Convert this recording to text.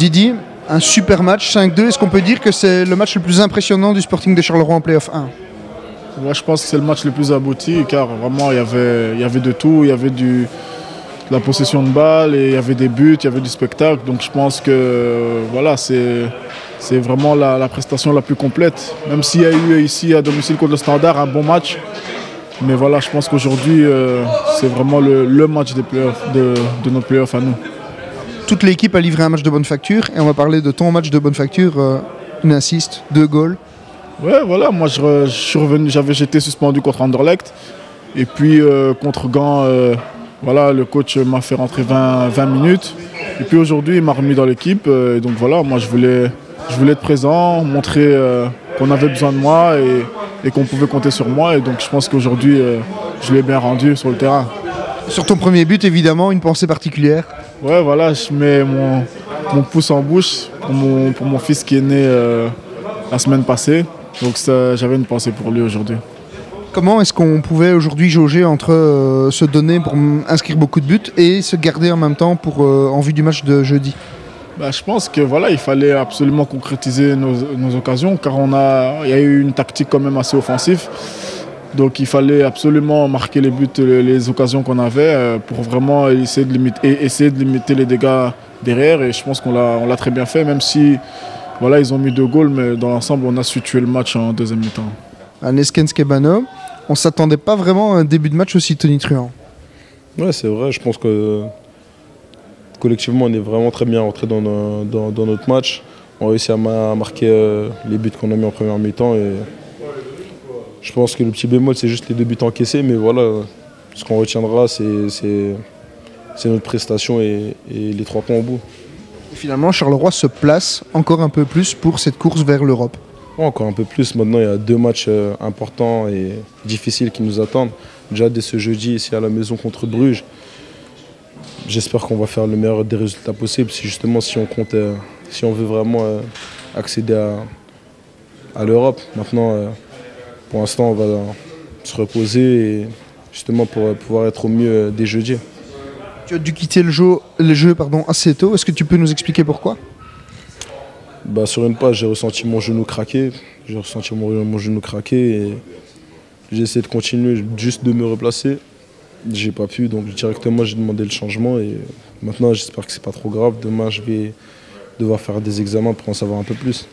Didi, un super match, 5-2. Est-ce qu'on peut dire que c'est le match le plus impressionnant du Sporting de Charleroi en Play-off 1? Moi, je pense que c'est le match le plus abouti, car vraiment, il y avait de tout. Il y avait de la possession de balle, et il y avait des buts, il y avait du spectacle. Donc je pense que voilà, c'est vraiment la prestation la plus complète. Même s'il y a eu ici à domicile contre le Standard un bon match. Mais voilà, je pense qu'aujourd'hui, c'est vraiment le match des playoffs, de nos playoffs à nous. Toute l'équipe a livré un match de bonne facture et on va parler de ton match de bonne facture, une assist, 2 goals. Ouais, voilà, moi je suis revenu, j'étais suspendu contre Anderlecht. Et puis contre Gand, voilà, le coach m'a fait rentrer 20 minutes. Et puis aujourd'hui, il m'a remis dans l'équipe. Et donc voilà, moi je voulais être présent, montrer qu'on avait besoin de moi et qu'on pouvait compter sur moi. Et donc je pense qu'aujourd'hui, je l'ai bien rendu sur le terrain. Sur ton premier but, évidemment, une pensée particulière. Ouais, voilà, je mets mon pouce en bouche pour mon fils qui est né la semaine passée. Donc j'avais une pensée pour lui aujourd'hui. Comment est-ce qu'on pouvait aujourd'hui jauger entre se donner pour inscrire beaucoup de buts et se garder en même temps en vue du match de jeudi? Je pense que voilà, il fallait absolument concrétiser nos occasions, car il y a eu une tactique quand même assez offensive. Donc il fallait absolument marquer les buts, les occasions qu'on avait pour vraiment essayer de limiter les dégâts derrière. Et je pense qu'on l'a très bien fait, même si voilà, ils ont mis 2 goals, mais dans l'ensemble, on a su tuer le match en deuxième mi-temps. À Nesken-Skebano, on ne s'attendait pas vraiment à un début de match aussi tonitruant. Ouais, c'est vrai, je pense que collectivement, on est vraiment très bien rentré dans notre match. On a réussi à marquer les buts qu'on a mis en première mi-temps. Et je pense que le petit bémol, c'est juste les 2 buts encaissés. Mais voilà, ce qu'on retiendra, c'est notre prestation et les 3 points au bout. Et finalement, Charleroi se place encore un peu plus pour cette course vers l'Europe. Ouais, encore un peu plus. Maintenant, il y a 2 matchs importants et difficiles qui nous attendent. Déjà, dès ce jeudi, ici à la maison contre Bruges. J'espère qu'on va faire le meilleur des résultats possibles. Si on veut vraiment accéder à l'Europe. Maintenant, pour l'instant, on va se reposer et justement pour pouvoir être au mieux dès jeudi. Tu as dû quitter le jeu assez tôt. Est-ce que tu peux nous expliquer pourquoi? Sur une page, j'ai ressenti mon genou craquer. Et j'ai essayé de continuer, juste de me replacer. J'ai pas pu, donc directement j'ai demandé le changement et maintenant j'espère que c'est pas trop grave. Demain je vais devoir faire des examens pour en savoir un peu plus.